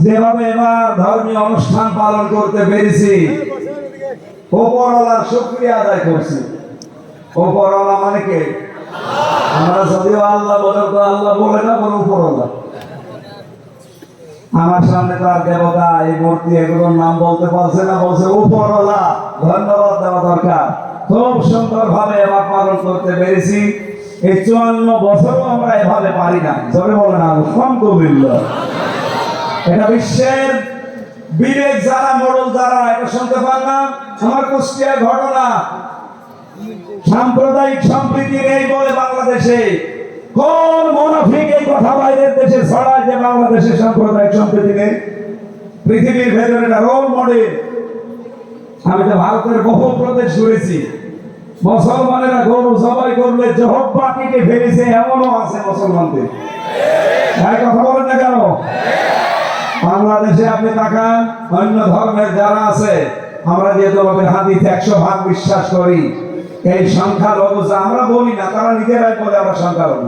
যেভাবে এবার ধর্মীয় অনুষ্ঠান পালন করতে পেরেছি, ওপরওয়ালার শুকরিয়া আদায় করছি। ওপরওয়ালা মানে কে? আমরা যদিও আল্লাহ বলে, তো আল্লাহ বলে না, বলে উপরওয়ালা। আমার সামনে তার দেবতা, এই মূর্তি, এগুলোর নাম বলতে পারছে না, বলছে উপরওয়ালা। ধন্যবাদ দেওয়া দরকার। খুব সুন্দর ভাবে এবার পালন করতে পেরেছি। এই 54 বছরও আমরা এভাবে পারি না। জোরে বলেন আলহামদুলিল্লাহ। এটা বিশ্বের বিবেক যারা, মোড়ল যারা, এটা শুনতে পারলাম। আমার কুষ্টিয়ার ঘটনা, সাম্প্রদায়িক সম্প্রীতি নেই বলে বাংলাদেশে কোন মুনাফিক এই কথা বাইরের দেশে ছড়ায় যে বাংলাদেশে সাম্প্রদায়িক সম্প্রীতি নেই? পৃথিবীর ভেতরে একটা রোল মডেল। আমি তো ভারতের বহু প্রদেশ ঘুরেছি। মুসলমানেরা গরু জবাই করলে জহব্বাটিকে ফেলেছে, এমনও আছে মুসলমানদের। কথা বলেন না কেন? বাংলাদেশে আপনি তাকান, অন্য ধর্মের যারা আছে, আমরা যেহেতু হাদিস 100% বিশ্বাস করি, এই সংখ্যালঘু আমরা বলি না, তারা নিজেরাই বলে আমরা সংখ্যালঘু।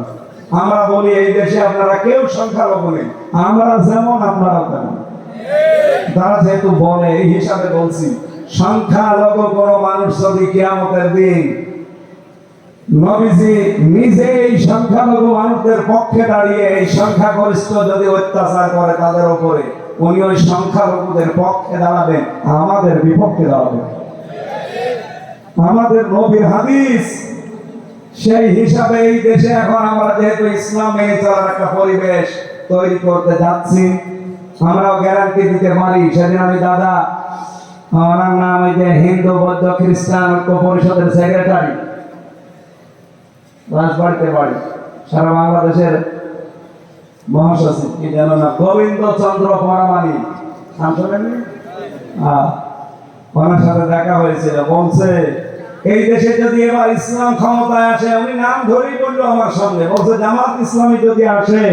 আমরা বলি এই দেশে আপনারা কেউ সংখ্যালঘু নেই, আমরা যেমন আপনারা তেমন। তারা যেহেতু বলে, এই হিসাবে বলছি, সংখ্যালঘু কোন মানুষ যদি কিয়ামতের দিন নবীজি নিজে এই সংখ্যালঘু মানুষদের পক্ষে দাঁড়িয়ে এই সংখ্যাগরিষ্ঠ যদি অত্যাচার করে তাদের উপরে, উনি ওই সংখ্যালঘুদের পক্ষে দাঁড়াবেন, আমাদের বিপক্ষে দাঁড়াবেন। আমাদের নবীর হাদিস। সেই হিসাবে এই দেশে এখন আমরা যেহেতু ইসলাম মেনে চলার একটা পরিবেশ তৈরি করতে যাচ্ছি, আমরাও গ্যারান্টি দিতে পারি। সেদিন আমি দাদা, আমার নাম ওই যে হিন্দু বৌদ্ধ খ্রিস্টান ঐক্য পরিষদের সেক্রেটারি, রাজবাড়িতে বাড়ি, সারা বাংলাদেশের মহাসচিব, কি জানো না, গোবিন্দ চন্দ্র পরামানি, নাম শোনেননি? ওনার সাথে দেখা হয়েছিল। বলছে এই দেশে যদি এবার ইসলাম ক্ষমতায় আসে, উনি নাম ধরেই বললো আমার সামনে, বলছে জামাত ইসলামী যদি আসে,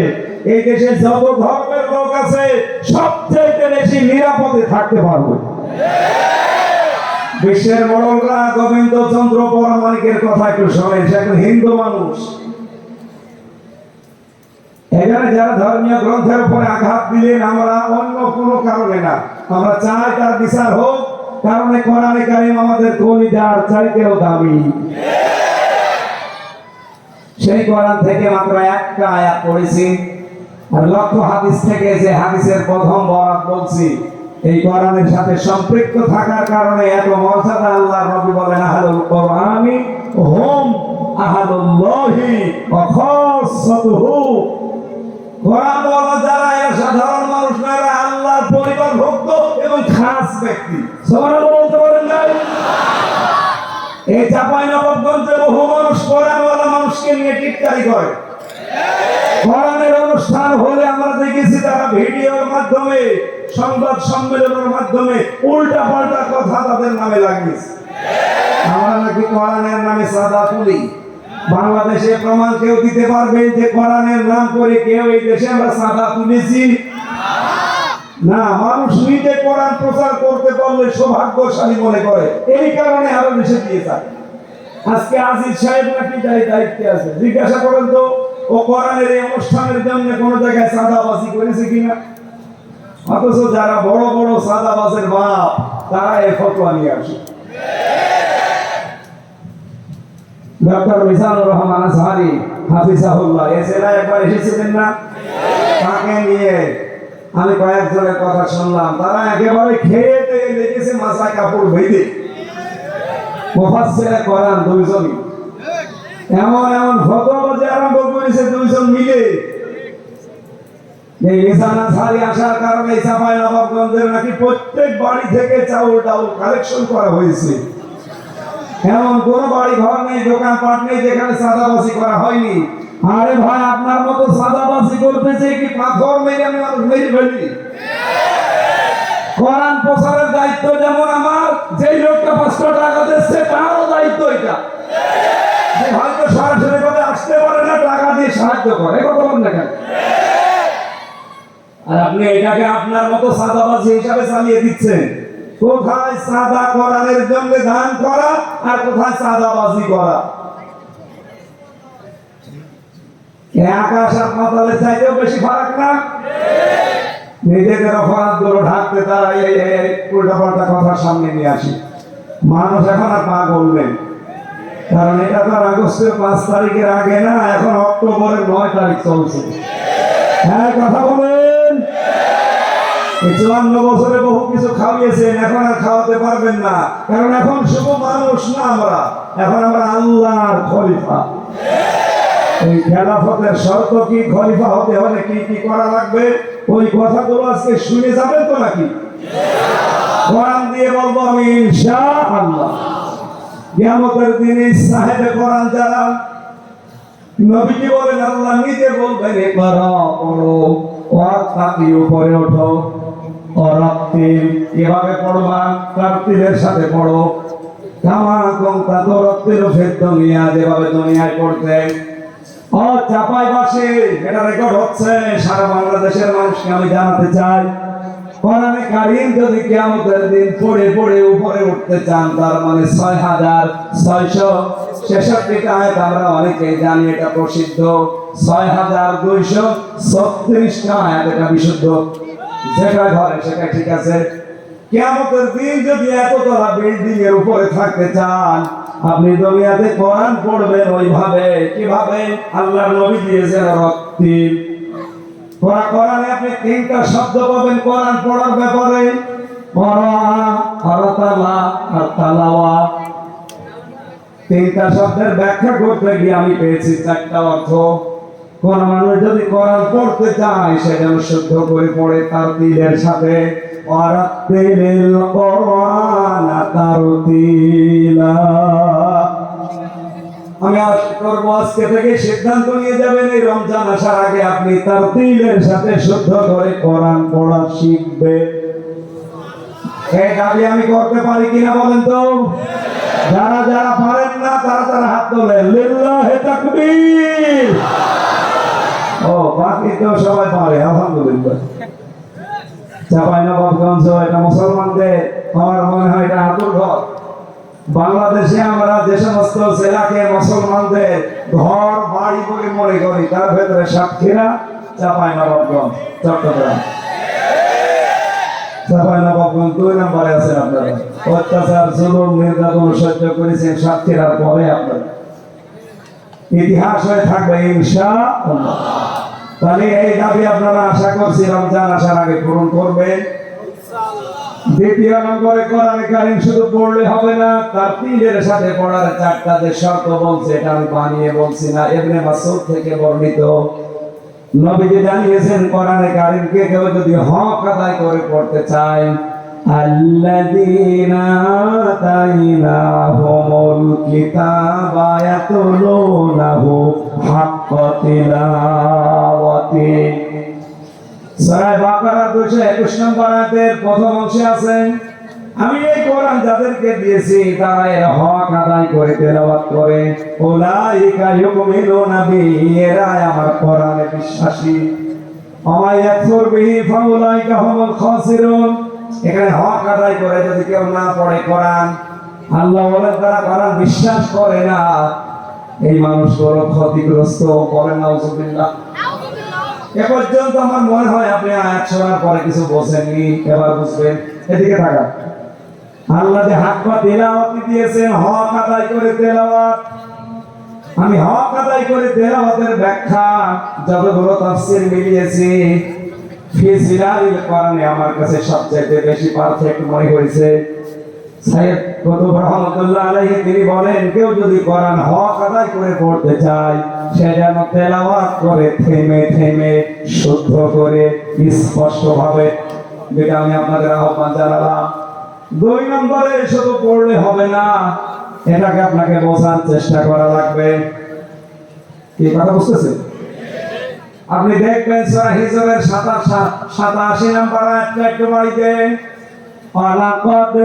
এই দেশে যত ধর্মের লোক আছে সবচেয়ে বেশি নিরাপদে থাকতে পারবে। বিশ্বের মোড়লরা গোবিন্দ চন্দ্র পরামানিকের কথা একটু শোনেন, সে একজন হিন্দু মানুষ। এখানে যারা ধর্মীয় গ্রন্থের উপরে আঘাত দিলেন, আমরা অন্য কোনো কারণে না, আমরা চাই তার বিচার হোক, কারণ কোরআনে কারীম আমাদের কলিজার চাইতেও দামি। সেই কোরআন থেকে মাত্র একটা আয়াত পড়েছি, আর লক্ষ হাদিস থেকে যে হাদিসের প্রথম বরাত বলছি, এই কোরআনের সাথে সম্পৃক্ত থাকার কারণে এত মর্যাদা। আল্লাহর নবী বলেন, আহলুল কোরআনি হুম আহলুল্লাহি ওয়া খাসাতুহু। কোরআন বলা যারা, এরা সাধারণ মানুষ না, এরা আল্লাহর পরিবারভুক্ত এবং খাস ব্যক্তি। সুবহানাল্লাহ বলতে পারেন না? এই চাঁপাইনবাবগঞ্জে বহু মানুষ কোরআনওয়ালা মানুষকে নিয়ে টিটকারি করে। কোরআনের অনুষ্ঠান হলে আমরা দেখেছি তারা ভিডিওর মাধ্যমে, সংবাদ সম্মেলনের মাধ্যমে উল্টা পাল্টা কথা তাদের নামে লাগিয়েছে। আমরা নাকি কোরআনের নামে সাদা তুলি। বাংলাদেশে প্রমাণ কেউ দিতে পারবে যে কোরআনের নাম করে কেউ এই দেশে আমরা সাদা তুলেছি? না। মানুষ নিজে কোরআন প্রচার করতে পারলে সৌভাগ্যশালী মনে করে, এই কারণে আরো দেশে দিয়ে যায়। আজকে আজিজ সাহেব নাকি দায়িত্বে আছে, জিজ্ঞাসা করেন তো ও কোরআনের এই অনুষ্ঠানের জন্য কোন জায়গায় সাদাবাজি করেছে কিনা? অথচ যারা বড় বড় সাদাবাজের বাপ, তারা এই ফতোয়া নিয়ে আসে। ডক্টর মিজানুর রহমান আজহারি হাফিজাহুল্লাহ এসেরা একবার এসেছিলেন না? তাকে নিয়ে আমি কয়েকজনের কথা শুনলাম, তারা একেবারে খেয়ে দিয়ে লেগেছে মাথায় কাপড় বেঁধে, মুফাসসিরে কোরআন দুইজনই এমন এমন ফতোয়াবাজি আরম্ভ করেছে দুইজন মিলে। এই মিজান আজহারি আসার কারণে চাঁপাইনবাবগঞ্জের নাকি প্রত্যেক বাড়ি থেকে চাউল ডাউল কালেকশন করা হয়েছে। এমন কোন বাড়ি ঘর নেই, দোকানপাট নেই যেখানে সাদাবাজি করা হয়নি। আরে ভাই, আপনার মতো সাদাবাজি করতেছে কি পাথর মেরে আমি মানুষ মেরে ফেলি? কোরআন প্রচারের দায়িত্ব যেমন আমার, যেই লোকটা 500 টাকা দিচ্ছে তারও দায়িত্ব এটা, যে হয়তো সরাসরি ভাবে আসতে পারে না, টাকা দিয়ে সাহায্য করে। কথা বলেন না কেন? আর আপনি এটাকে আপনার মতো সাদাবাজি হিসাবে চালিয়ে দিচ্ছেন। কোথায় সাদা কোরআনের জন্য দান করা আর কোথায় সাদাবাজি করা? আকাশ আর পাতালের চাইতেও বেশি ফারাক না? নিজেদের অপরাধগুলো ঢাকতে তারা এই উল্টা পাল্টা কথা সামনে নিয়ে আসি। মানুষ এখন আর পাগল নেই, কারণ এটা তো আগস্টের 5 তারিখের আগে না, এখন অক্টোবরের 9 তারিখ চলছে। হ্যাঁ, কথা বলেন। 54 বছরে বহু কিছু খাওয়িয়েছেন, এখন আর খাওয়াতে পারবেন না, কারণ এখন শুধু মানুষ না, এখন আমরা আল্লাহর খলিফা। এই খেলাফতের শর্ত কি, খলিফা হতে হলে কি কি করা লাগবে, ওই কথাগুলো আজকে শুনে যাবেন তো নাকি? কোরআন দিয়ে বলবো আমি ইনশাআল্লাহ। কিয়ামতের দিনে সাহেবে কোরআন যারা, নবীজি বলেন, আল্লাহ নিজে বলবেন ইকরা পড়ো, ওয়াত্তাকি উপরে ওঠো, ওয়ারাত্তিল কিভাবে পড়বা, তারতিলের সাথে পড়ো, কামা কুনতা তুরাত্তিলু ফিদ দুনিয়া, যেভাবে দুনিয়ায় পড়তে। ও চাপাই বাসে এটা রেকর্ড হচ্ছে, সারা বাংলাদেশের মানুষকে আমি জানাতে চাই, কোরআনে কারীম যদি কিয়ামতের দিন পড়ে পড়ে উপরে উঠতে চান, তার মানে 6666টা আয়াত আমরা অনেকেই জানি, এটা প্রসিদ্ধ। 6236টা আয়াত, এটা বিশুদ্ধ। যেটা ধরে সেটা ঠিক আছে। কিয়ামতের দিন যদি এততলা বিল্ডিং এর উপরে থাকতে চান, আপনি দুনিয়াতে কোরআন পড়বেন ওইভাবে, কিভাবে আল্লাহর নবী দিয়েছেন রক্তিম। কোরআনে আপনি 3টা শব্দ পাবেন কোরআন পড়ার ব্যাপারে, আর তালাওয়া। 3টা শব্দের ব্যাখ্যা করতে গিয়ে আমি পেয়েছি 4টা অর্থ। কোন মানুষ যদি কোরআন পড়তে চায়, সে যেন শুদ্ধ করে পড়ে তারতিলের সাথে। ওয়ারাত্তিলিল কোরআনা তারতিলা। আমি আশা করব আজকে থেকে সিদ্ধান্ত নিয়ে যাবেন, এই রমজান আসার আগে আপনি তারতিলের সাথে শুদ্ধ করে কোরআন পড়া শিখবেন। এই দাবি আমি করতে পারি কিনা বলেন তো? যারা যারা পারেন না তারা হাত তোলেন। লিল্লাহি তাকবীর। ও, বাকি তো সবাই পারে, আলহামদুলিল্লাহ। চাঁপাইনবাবগঞ্জ এটা মুসলমানদের, আমার মনে হয় এটা আতুর ঘর। বাংলাদেশে আমরা যে সমস্ত জেলাকে মুসলমানদের ঘর বাড়ি বলে মনে করি, তার ভেতরে সাতক্ষীরা, চাঁপাইনবাবগঞ্জ, চট্টগ্রাম। চাঁপাইনবাবগঞ্জ 2 নম্বরে আছেন আপনারা। অত্যাচার, জুলুম, নির্যাতন সহ্য করেছেন সাতক্ষীরার পরে আপনারা। ইতিহাস হয়ে থাকবে ইনশাআল্লাহ। তাহলে এই দাবি আপনারা আশা করছি রমজান আসার আগে পূরণ করবেন। দ্বিতীয় নম্বরে কোরআনে কারীম শুধু পড়লে হবে না, তারতিলের সাথে পড়ার 4টা যে শর্ত বলছে, এটা আমি বানিয়ে বলছি না, ইবনে মাসউদ থেকে বর্ণিত। নবীজি জানিয়েছেন কোরআনে কারীমকে কেউ যদি হক আদায় করে পড়তে চায়, আল্লাযীনা আতাইনাহুমুল কিতাবা ইয়াতলুনাহু হাক্কা তিলাওয়াতি। সূরা বাকারা 221 নম্বর আয়াতের প্রথম অংশে আছেন, আমি এই কোরআন যাদেরকে দিয়েছি তারা এর হক আদায় করে তেলাওয়াত করে। উলাইকা ইউমিনুনা বিহি, এরা আমার কোরআনে বিশ্বাসী। ওয়া ইয়াকফুর বিহি ফাউলাইকা হুমুল খাসিরুন। এখানে হক আদায় করে যদি কেউ না পড়ে কোরআন, আল্লাহ বলেন তারা কোরআন বিশ্বাস করে না, এই মানুষগুলো ক্ষতিগ্রস্ত। বলেন নাউজুবিল্লাহ। এ পর্যন্ত আমার মনে হয় আপনি আয়াত শোনার পরে কিছু বোঝেননি, এবার বুঝবেন। এদিকে তাকান। আল্লাহ যে হাক্কা তিলাওয়াতি দিয়েছেন, হক আদায় করে তেলাওয়াত। আমি হক আদায় করে তেলাওয়াতের ব্যাখ্যা যতগুলো তাফসীর মিলিয়েছি, ফি জিলালিল কোরআনে আমার কাছে সবচেয়ে বেশি পারফেক্ট মনে হয়েছে। সাইয়্যিদ কুতুব রাহমাতুল্লাহ আলাইহি তিনি বলেন, কেউ যদি কোরআন হক আদায় করে পড়তে চায়, সে যেন তেলাওয়াত করে থেমে থেমে শুদ্ধ করে স্পষ্টভাবে। যেটা আমি আপনাদের আহ্বান জানালাম। 2 নম্বরে শুধু পড়লে হবে না, এটাকে আপনাকে বোঝার চেষ্টা করা লাগবে। কি কথা বুঝতেছেন? আপনি দেখবেন সূরা হিজরের 87 নম্বর আয়াতটা একটু বাড়িতে, ওয়ালাকাদ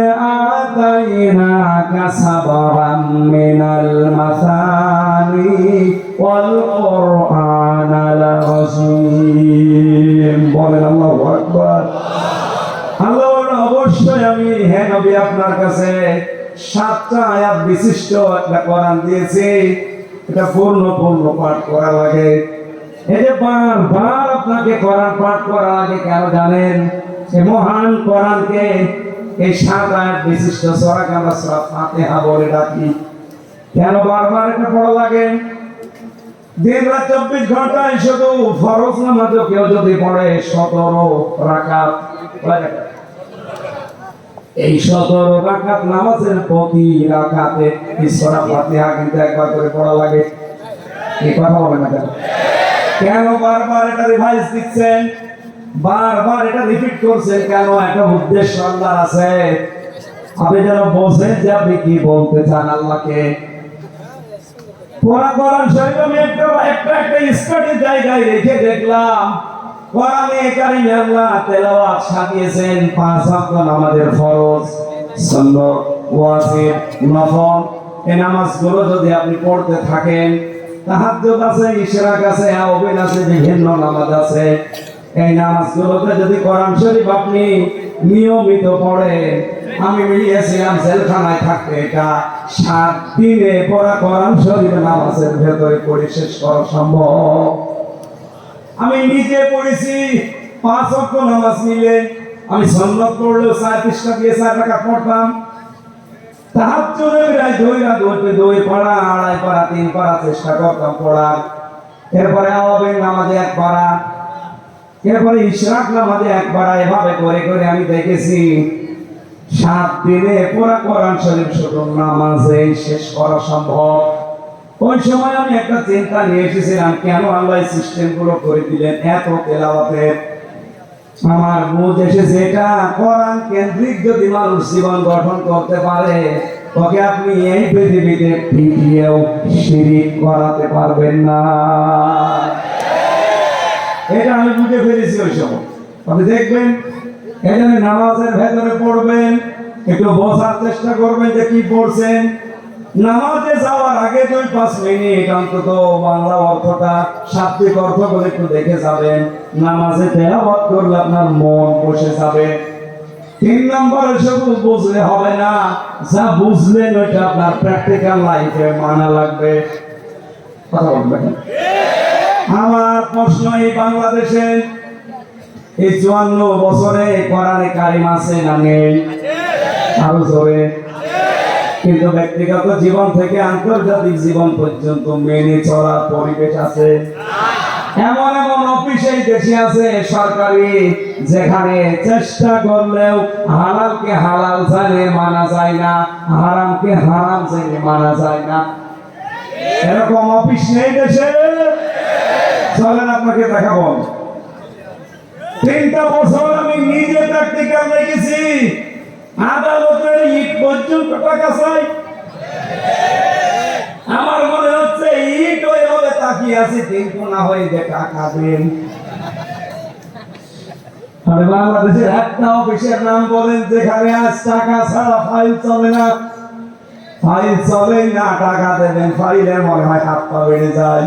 আতাইনাকা সাবরাম মিনাল মাসানি ওয়াল কুরআনাল আযীম। বলেন আল্লাহু আকবার। আল্লাহ বলেন, অবশ্যই আমি হে নবী আপনার কাছে 7টা আয়াত বিশিষ্ট একটা কোরআন দিয়েছি। এটা পূর্ণ পাঠ করা লাগে। এই যে বারবার আপনাকে কোরআন পাঠ করার আগে কেন জানেন? এই মহান কোরআনকে এই 7-8 বিশিষ্ট সূরাকে আমরা সূরা ফাতিহা বলে ডাকি। কেন বারবার এটা পড়া লাগে? দিন রাত 24 ঘন্টায় শুধু ফরজ নামাজও কেউ যদি পড়ে 17 রাকাত, এই 17 রাকাত নামাজের প্রতি রাকাতে এই সূরা ফাতিহা কিন্তু একবার করে পড়া লাগে। এই কথা বলেন না কেন? কেন বারবার এটা রিভাইজ দিচ্ছেন, বারবার এটা রিপিট করছেন কেন? একটা উদ্দেশ্য আল্লাহর আছে। আপনি যেন বোঝেন যে আপনি কি বলতে চান আল্লাহকে। কোরআন শরীফ আমি একটা স্টাডি জায়গায় রেখে দেখলাম, কোরআনে কারিমে আল্লাহ তেলাওয়াত সাজিয়েছেন 5 ওয়াক্ত নামাজের ফরজ, সুন্নাত, ওয়াজিব, নফল। এই নামাজগুলো যদি আপনি পড়তে থাকেন, তাহাজ্জুদ আছে, ইশরাক আছে, আওয়াবিন আছে, বিভিন্ন নামাজ আছে, এই নামাজগুলোতে যদি কোরআন শরীফ আপনি নিয়মিত পড়েন, আমি মিলিয়েছিলাম জেলখানায় থাকতে এটা 7 দিনে পড়া কোরআন শরীফ নামাজের ভেতরে পড়ে শেষ করা সম্ভব। আমি নিজে পড়েছি 5 ওয়াক্ত নামাজ মিলে। আমি সুন্নাত পড়লেও 4 পৃষ্ঠা দিয়ে 4 রাকাত পড়তাম। তাহাজ্জুদের রাত 2 রাত হতে 2 পড়া, 2.5 পড়া, 3 পড়া চেষ্টা করতাম পড়ার। এরপরে আওয়াবিন নামাজে 1 পড়া, এরপরে ইশরাক নামাজে 1 পড়া। এভাবে করে করে আমি দেখেছি 7 দিনে পুরো কোরআন শরীফ শুধু নামাজে শেষ করা সম্ভব। ওই সময় আমি একটা চিন্তা নিয়ে এসেছিলাম, কেন আল্লাহ এই সিস্টেম গুলো করে দিলেন এত তেলাওয়াতের। আমার বুঝ এসেছে এটা কোরআন কেন্দ্রিক যদি মানুষ জীবন গঠন করতে পারে, ওকে আপনি এই পৃথিবীতে পিটিয়েও শিরিক করাতে পারবেন না। এটা আমি বুঝে ফেলেছি ওই সময়। আপনি দেখবেন এখানে নামাজের ভেতরে পড়বেন, একটু বোঝার চেষ্টা করবেন যে কি পড়ছেন। নামাজে যাওয়ার আগে 2-5 মিনিট অন্তত বাংলা অর্থটা, শাব্দিক অর্থগুলো একটু দেখে যাবেন। নামাজে তেলাওয়াত করলে আপনার মন বসে যাবে। 3 নম্বরে শুধু বুঝলে হবে না, যা বুঝলেন ওইটা আপনার প্র্যাকটিক্যাল লাইফে মানা লাগবে। কথা বলবেন? আমার প্রশ্ন, এই বাংলাদেশে এই 54 বছরে কোরআনে কারিম আছে না নেই? আরো জোরে। কিন্তু ব্যক্তিগত জীবন থেকে আন্তর্জাতিক জীবন পর্যন্ত মেনে চলার পরিবেশ আছে। এমন এমন অফিসে দেশে আছে সরকারি, যেখানে চেষ্টা করলেও হালালকে হালাল জানে মানা যায় না, হারামকে হারাম জানে মানা যায় না। এরকম অফিস নেই দেশে? চলেন আপনাকে দেখাবো। 3টা বছর আমি নিজে প্র্যাকটিক্যাল দেখেছি। আদালতের ইট পর্যন্ত টাকা চাই। আমার মনে হচ্ছে ইট ওইভাবে তাকিয়ে আছে, কিন্তু না হয়ে যে টাকা দেন। বাংলাদেশের একটা অফিসের নাম বলেন যেখানে আজ টাকা ছাড়া ফাইল চলে না। ফাইল চলে না, টাকা দেবেন, ফাইলের মনে হয় হাত পা বেড়ে যায়।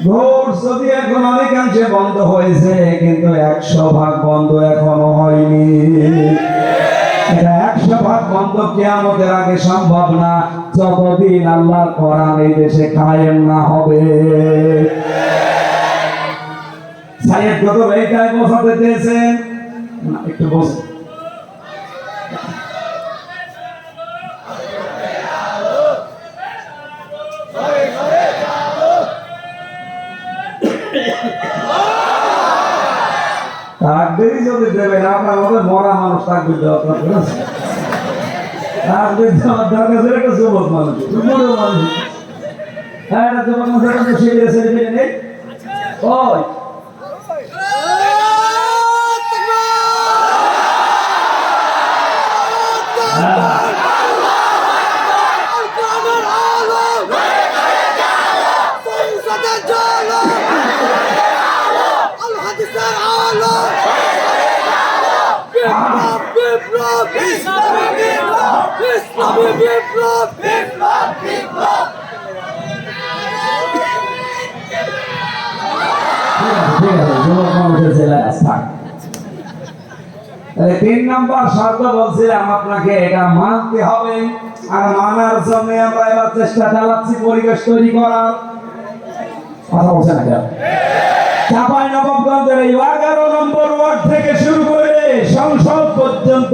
ঘোর যদি এখন অনেকাংশে বন্ধ হয়েছে, কিন্তু 100% বন্ধ এখনো হয়নি। এটা 100% বন্ধ কিয়ামতের আগে সম্ভব না, যতদিন আল্লাহর কোরআন এই দেশে কায়েম না হবে। সাইয়েদ কত এইটাই বোঝাতে চেয়েছেন, একটু বসে। তাকবীর যদি দেবেন, আপনার মধ্যে মরা মানুষ তাকবীর দেওয়া দরকার আছে। তাকবীর দেওয়ার দরকার আছে একটা যুবক মানুষ, বুড়ো মানুষ। হ্যাঁ, এটা যুবক মানুষ এখন তো শিবিরে ছেলে নেই। ওই তিন নম্বর শর্ত বলছিলাম আপনাকে, এটা মানতে হবে। আর মানার জন্য আমরা এবার চেষ্টা চালাচ্ছি পরিবেশ তৈরি করার। কথা বলছে না কেন? চাঁপাইনবাবগঞ্জের এই 11 নম্বর ওয়ার্ড থেকে শুরু করে সংসদ পর্যন্ত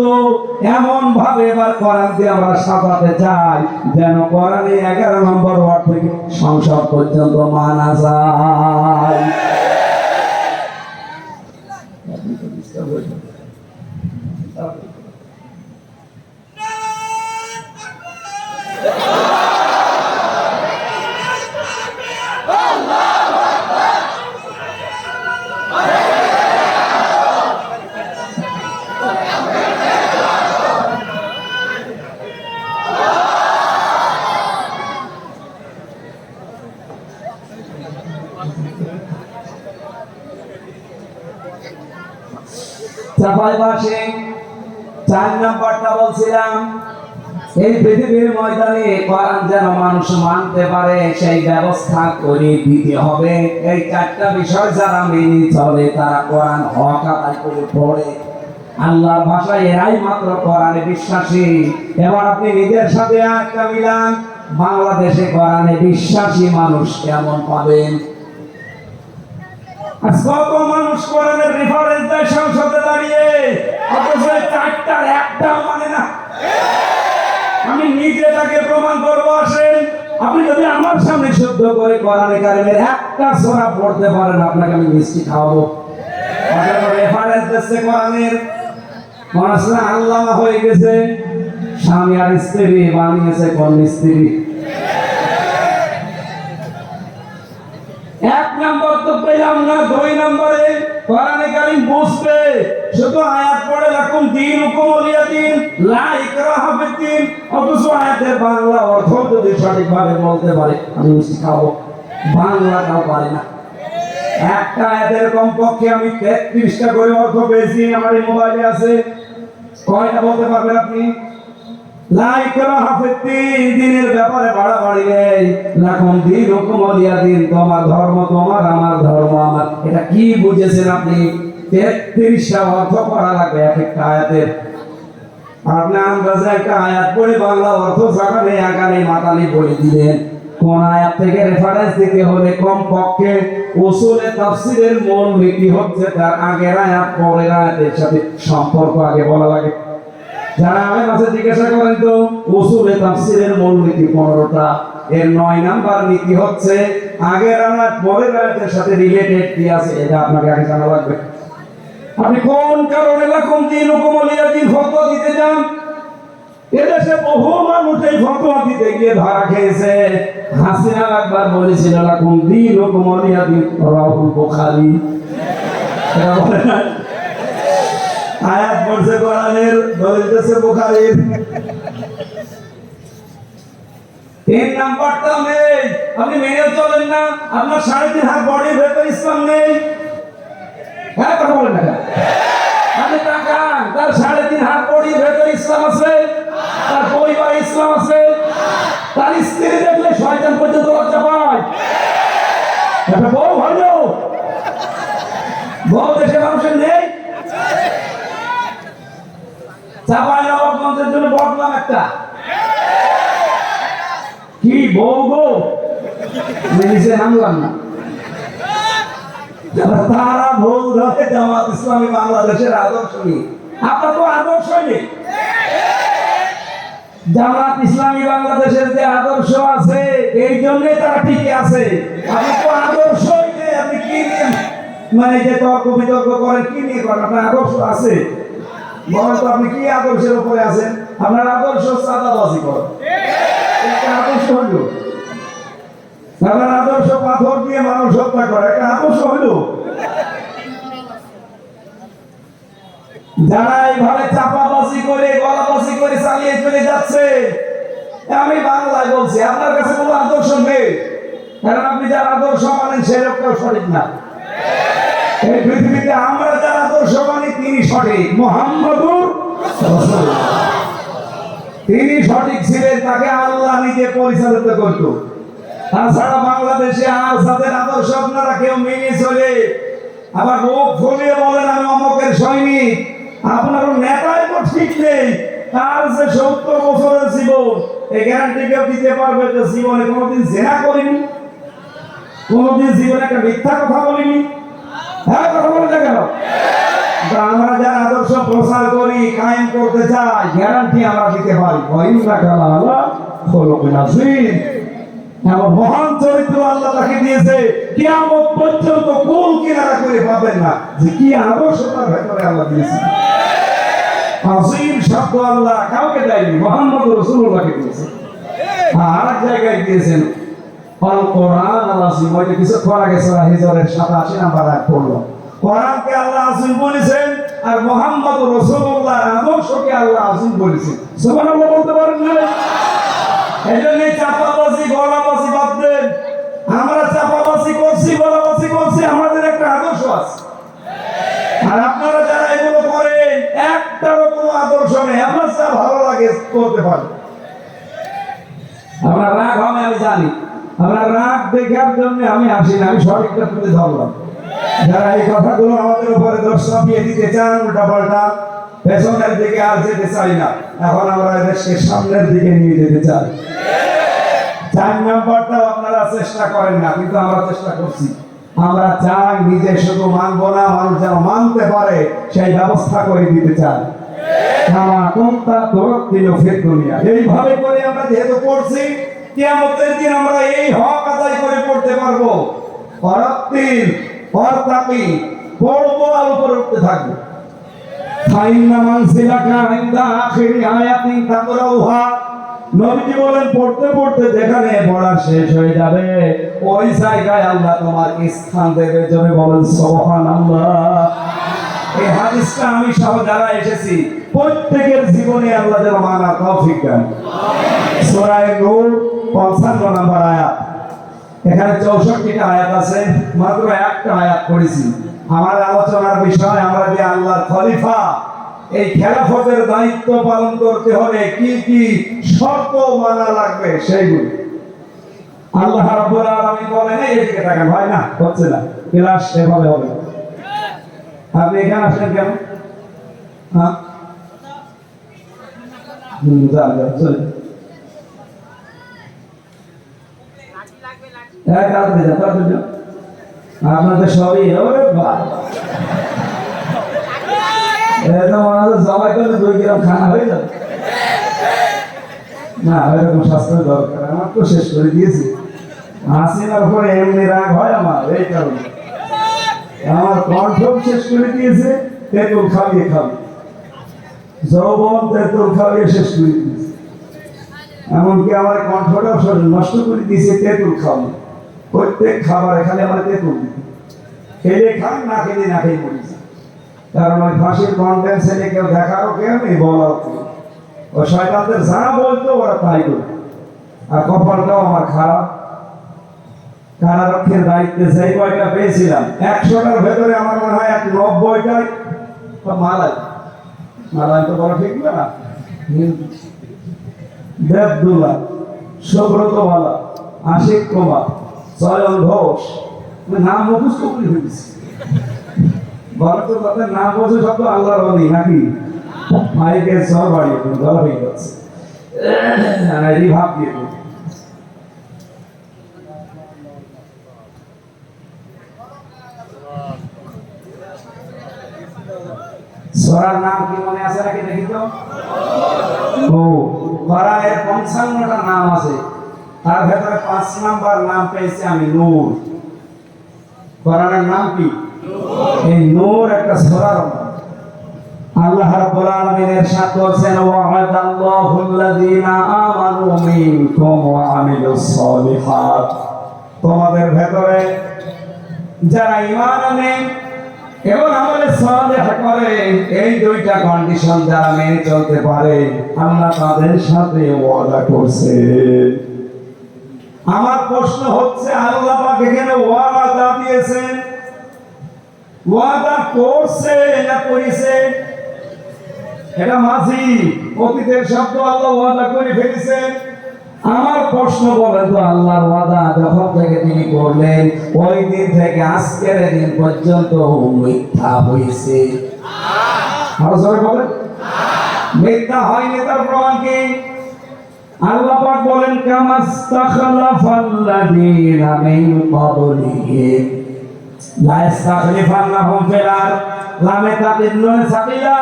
এমন ভাবে এবার কোরআন দিয়ে আমরা সাজাতে চাই যেন কোরআনে 11 নম্বর ওয়ার্ড থেকে সংসদ পর্যন্ত মানা যায়। চাঁপাইবাসী 4 নম্বরটা বলছিলাম, এই পৃথিবীর ময়দানে কোরআন যেন মানুষ মানতে পারে সেই ব্যবস্থা করে দিতে হবে। এই 4টা বিষয় যারা মেনে চলে তারা কোরআন হক আদায় করে পড়ে। আল্লাহর ভাষায় এরাই মাত্র কোরআনে বিশ্বাসী। এবার আপনি নিজের সাথে একটা মিলান, বাংলাদেশে কোরআনে বিশ্বাসী মানুষ কেমন পাবেন? কত মানুষ কোরআনের রেফারেন্স দেয় সংসদে দাঁড়িয়ে, অথচ 4টার একটা মানে না। আমি নিজে তাকে প্রমাণ করবো, আসেন আপনি যদি আমার সামনে শুদ্ধ করে কোরআনে কারিমের একটা সূরা পড়তে পারেন, আপনাকে আমি মিষ্টি খাওয়াবো। রেফারেন্স দিচ্ছে কোরআনের, মানুষ আল্লামা হয়ে গেছে, স্বামী আর স্ত্রী বানিয়েছে কোন স্ত্রী? 1 নম্বর তো পেলাম না। 2 নম্বরে কোরআনে কারীম বুঝতে শুধু আয়াত পড়ে লাকুম দীনুকুম ওয়ালিয়া দীন লা ইকরাহা ফিদ্দীন, অথচ আয়াতের বাংলা অর্থ যদি সঠিকভাবে বলতে পারে আমি মিষ্টি খাবো, বাংলাটাও পারি না। একটা আয়াতের কমপক্ষে আমি 33টা করে অর্থ পেয়েছি, আমার এই মোবাইলে আছে। কয়টা বলতে পারবেন আপনি? লা ইকরাহা ফিদ্দীন, দ্বীনের ব্যাপারে বাড়াবাড়ি নেই। লাকুম দীনুকুম ওয়ালিয়া দীন, তোমার ধর্ম তোমার, আমার ধর্ম আমার। এটা কি বুঝেছেন আপনি? 33টা অর্থ পড়া লাগবে এক একটা আয়াতের। আপনি আন্দাজে একটা আয়াত পড়ে বাংলা অর্থ জানালে আগামী মাতালি বলে দিলেন। কোন আয়াত থেকে রেফারেন্স দিতে হলে কমপক্ষে উসুলে তাফসীরের মূল নীতি হচ্ছে তার আগের আয়াত পরের আয়াতের সাথে সম্পর্ক আগে বলা লাগে। যারা আলেম আছে জিজ্ঞাসা করেন তো, উসুলে তাফসীরের মূল নীতি 15টা, এর 9 নাম্বার নীতি হচ্ছে আগের আয়াত পরের আয়াতের সাথে রিলেটেড কি আছে এটা আপনাকে আগে জানা লাগবে। আপনি কোন কারণে লাকুম দীনুকুম ওয়ালিয়া দীন ফতোয়া দিতে যান? এদেশে বহু মানুষ এই ফতোয়া দিতে গিয়ে ধরা খেয়েছে। হাসিনা একবার বলেছিল লাকুম দীনুকুম ওয়ালিয়া দীন, রাওয়াহুল বুখারী। এটা বলে না, আয়াত পড়ছে কোরআনের, দলিল দিয়েছে বুখারীর। 3 নাম্বারটা নেই, আপনি মেনে চলেন না। আপনার 3.5 হাত বডির ভেতর ইসলাম নেই। হ্যাঁ, কথা বলেন না। আপনি তাকান, তার 3.5 হাত বডির ভেতর ইসলাম আছে, তার পরিবারে ইসলাম আছে, তার স্ত্রী দেখলে শয়তান পর্যন্ত লজ্জা পায়। একটা বউ ভালো, বউ দেশে মানুষের নেই। চাঁপাইনবাবগঞ্জের জন্য বদলাম একটা, কি বউ গো, মেডিসিন আনলাম না। তারা ভুল ধরে জামাত ইসলামী বাংলাদেশের আদর্শ নেই। আপনার তো আদর্শ নেই। জামাত ইসলামী বাংলাদেশের যে আদর্শ আছে এই জন্য তারা ঠিক আছে। আপনি তো আদর্শই নেই, আপনি কি নিয়ে মানে যে তর্ক বিতর্ক করেন, কি নিয়ে করেন? আপনার আদর্শ আছে বলেন তো, আপনি কি আদর্শের উপরে আছেন? আপনার আদর্শ চাঁদাবাজি করেন, একটা আদর্শ হইল। আপনার আদর্শ পাথর দিয়ে মানুষ হত্যা করে, একটা আদর্শ হইল। যারা এইভাবে চাপাবাজি করে গলাবাজি করে চালিয়ে চলে যাচ্ছে, আমি বাংলায় বলছি আপনার কাছে কোনো আদর্শ নেই, কারণ আপনি যার আদর্শ মানেন সেরকম সঠিক না। এই পৃথিবীতে আমরা যার আদর্শ মানি তিনি সঠিক, মুহাম্মদুর রাসূলুল্লাহ। তিনি সঠিক ছিলেন, তাকে আল্লাহ নিজে পরিচালিত করত। তাছাড়া বাংলাদেশে আর যাদের আদর্শ আপনারা কেউ মেনে চলে আবার মুখ ফুলিয়ে বলেন আমি অমকের সৈনিক, আপনার নেতাই তো ঠিক নেই। তার যে 70 বছরের জীবন, এই গ্যারান্টি কেউ দিতে পারবে যে জীবনে কোনোদিন জেনা করিনি? কোনদিন জীবনে একটা মিথ্যা কথা বলিনি। হ্যাঁ, কথা বলতে কেন? আমরা যারা আদর্শ প্রচার করি, কায়েম করতে চাই, গ্যারান্টি আমরা দিতে পারি। এমন মহান চরিত্র আল্লাহ তাকে দিয়েছে, কিয়ামত পর্যন্ত কোন কিনারা করে পাবেন না যে কি আদর্শ তার ভেতরে আল্লাহ দিয়েছে। আজিম শব্দ আল্লাহ কাউকে দেয়নি, মুহাম্মদ রাসূলুল্লাহকে দিয়েছে। আর এক জায়গায় দিয়েছেন আল কোরআন আল আজিম। ওইটা কিছুক্ষণ আগে সূরা হিজরের 87 নম্বর আয়াত পড়লো। কোরআনকে আল্লাহ আজিম বলেছেন, আর মুহাম্মদ রাসূলুল্লাহর আদর্শকে আল্লাহ আজিম বলেছেন। সুবহানাল্লাহ বলতে পারেন না? এজন্যই চাপাবাজি গলাবাজি বাদ দেন। আমরা চাপাবাজি করছি, গলাবাজি করছি, আমাদের একটা আদর্শ আছে। আর আপনারা যারা এগুলো করেন, একটারও কোনো আদর্শ নেই। আপনার যা ভালো লাগে করতে পারেন। আপনার রাগ হবে আমি জানি, আপনার রাগ দেখার জন্য আমি আসি না, আমি সঠিকটা তুলে ধরলাম। যারা এই কথাগুলো আমাদের উপরে দোষ চাপিয়ে দিতে চান, উল্টা পাল্টা, পেছনের দিকে আর যেতে চাই না। এখন আমরা দেশকে সামনের দিকে নিয়ে যেতে চাই। 4 নম্বরটাও আপনারা চেষ্টা করেন না, কিন্তু আমরা চেষ্টা করছি। আমরা চাই নিজে শুধু মানবো না, মানুষ যেন মানতে পারে সেই ব্যবস্থা করে দিতে চাই। এইভাবে করে আমরা যেহেতু পড়ছি, কিয়ামতের দিন আমরা এই হক আদায় করে পড়তে পারবো। পরদিন পরতাকি পড়বো আর উপরে উঠতে থাকবো। ফাইন্না মানসিলাকা ইনদা আখিরি আয়াতিন তাকরাউহা। নবীজি বলেন, পড়তে পড়তে যেখানে পড়া শেষ হয়ে যাবে, ওই জায়গায় আল্লাহ তোমার স্থান দেবে। জোরে বলেন সুবহানাল্লাহ। এই হাদিসটা আমি সহ যারা এসেছি, প্রত্যেকের জীবনে আল্লাহ যেন মানার তৌফিক দেন। সূরা নূর 55 নম্বর আয়াত। এখানে 64টা আয়াত আছে, মাত্র একটা আয়াত পড়েছি। আমার আলোচনার বিষয়, আমরা যে আল্লাহর খলিফা, এই খেলাফতের দায়িত্ব পালন করতে হলে কি কি শর্ত মানা লাগবে সেইগুলো আল্লাহ রাব্বুল আলামিন বলেন। এইদিকে তাকান, হয় না, হচ্ছে না, ক্লাস এভাবে হবে। আপনি এখানে আসেন কেন? হ্যাঁ, যা যা চলে আপনাদের সবই জবাই করলে 2 গ্রাম খানা হয়ে যাবে না। এরকম স্বাস্থ্য দরকার। আমার তো শেষ করে দিয়েছি। হাসিনার উপরে এমনি রাগ হয় আমার, এই কারণে আমার কণ্ঠ শেষ করে দিয়েছে। তেঁতুল খাইয়ে খাবে, যৌবন তেঁতুল খাইয়ে শেষ করে দিয়েছে। এমনকি আমার কণ্ঠটাও নষ্ট করে দিয়েছে তেঁতুল খাওয়া। প্রত্যেক খাবার এখানে আমার তেঁতুল খেলে খান, না খেলে না খেয়ে পড়েছে। কারণ ওই ফাঁসির কনভেনশনে কেউ দেখারও কেউ নেই, বলাও কেউ। ও শয়তানদের যা বলতো ওরা তাই করত। আর কপালটাও আমার খারাপ। কারারক্ষের দায়িত্বে যেই বইটা পেয়েছিলাম, 100টার ভেতরে আমার মনে হয় 90টাই মালাই। মালাই তো বলা ঠিক না। দেবদুল্লাহ, সুব্রত বালা, আশিক কুমার, চয়ন ঘোষ, নাম মুখস্থ করে ফেলেছি। বলো তো তাদের নাম বলছে সব তো আল্লাহর বাণী নাকি? মাইকের সব বাড়িয়ে গলা হয়ে যাচ্ছে, ভাব দিয়ে সূরার নাম কি মনে আছে নাকি দেখি তো? ও, কোরআনের 55টা নাম আছে, তার ভেতরে 5 নাম্বার নাম পেয়েছি আমি, নূর। কোরআনের নাম কি? এই নূর একটা সূরার নাম। আল্লাহ রাব্বুল আলামিন ইরশাদ করেছেন, ওয়া'আদাল্লাহুল্লাযীনা আমানু মিনকুম ওয়া আমিলুস সালিহাত। তোমাদের ভেতরে যারা ঈমান আনে এবং আমলে সালেহ করে, এই 2টা কন্ডিশন যারা মেনে চলতে পারে, আল্লাহ তাদের সাথে ওয়াদা করছে। আমার প্রশ্ন হচ্ছে, আল্লাহ পাক এখানে ওয়াদা দিয়েছেন, ওয়াদা করছে না করেছে? এটা মাঝি অতীতের শব্দ। আল্লাহ ওয়াদা করে ফেলেছেন। আমার প্রশ্ন, বলেন তো, আল্লাহর ওয়াদা যখন থেকে তিনি করলেন, ওই দিন থেকে আজকের দিন পর্যন্ত মিথ্যা হয়েছে? আরো জোরে বলেন। মিথ্যা হয়নি, তার প্রমাণ কি? আল্লাহ পাক বলেন কামাস্তাখলাফাল্লাযীনা মিন ক্বাবলিহিম লা ইস্তাখলিফান্নাহুম ফিল আরদ লামে তাকিদুন সাকিলা,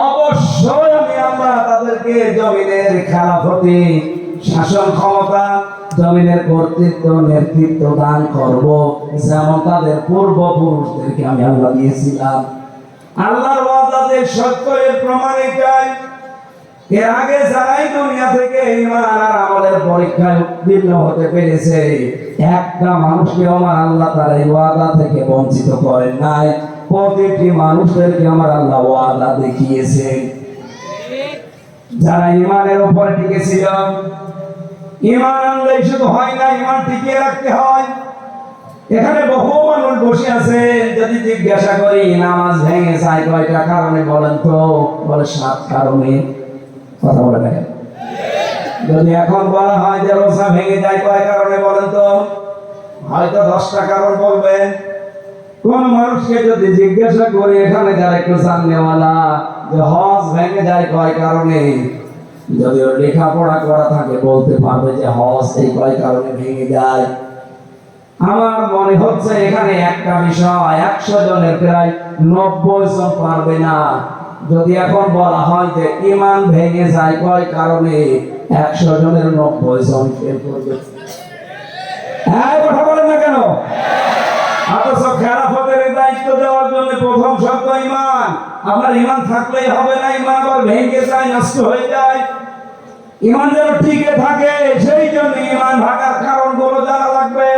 অবশ্যই আমি আল্লাহ তাদেরকে জমিনের খেলাফতি, শাসন ক্ষমতা, জমিনের কর্তৃত্ব, নেতৃত্ব দান করব, যেমন তাদের পূর্বপুরুষদেরকে আমি আল্লাহ দিয়েছিলাম। আল্লাহর ওয়াদাতে সত্য, এর প্রমাণ এটাই। এর আগে যারাই দুনিয়া থেকে ঈমান আর আমলের পরীক্ষায় উত্তীর্ণ হতে পেরেছে, একটা মানুষকে আমার আল্লাহ তার এই ওয়াদা থেকে বঞ্চিত করেন নাই। প্রতিটি মানুষদেরকে আমার আল্লাহ ওয়াদা দেখিয়েছে। যারা ঈমানের উপরে টিকে ছিল, ঈমান আনলে শুধু হয় না, ঈমান টিকিয়ে রাখতে হয়। এখানে বহু মানুষ বসে আছে, যদি জিজ্ঞাসা করি নামাজ ভেঙে যায় কয়টা কারণে বলেন তো, বলে 7 কারণে। কথা বলে দেখেন। যদি এখন বলা হয় যে রোজা ভেঙে যায় কয় কারণে বলেন তো, হয়তো 10টা কারণ বলবেন। কোন মানুষকে যদি জিজ্ঞাসা করি এখানে যারা একটু জাননেওয়ালা, যে হজ ভেঙে যায় কয় কারণে, যদি ওর লেখাপড়া করা থাকে বলতে পারবে যে হজ এই কয় কারণে ভেঙে যায়। আমার মনে হচ্ছে এখানে একটা বিষয় 100 জনের প্রায় 90 জন পারবে না। যদি এখন বলা হয় যে ঈমান ভেঙে যায় কয় কারণে, 100 জনের 90 জন ফেল করবে। হ্যাঁ, কথা বলেন না কেন? অথচ খেলাফতের দায়িত্ব দেওয়ার জন্য প্রথম শর্ত ঈমান। আপনার ঈমান থাকলেই হবে না, ঈমান আবার ভেঙে যায়, নষ্ট হয়ে যায়। ঈমান যেন টিকে থাকে, সেই জন্য ঈমান ভাঙার কারণগুলো জানা লাগবে।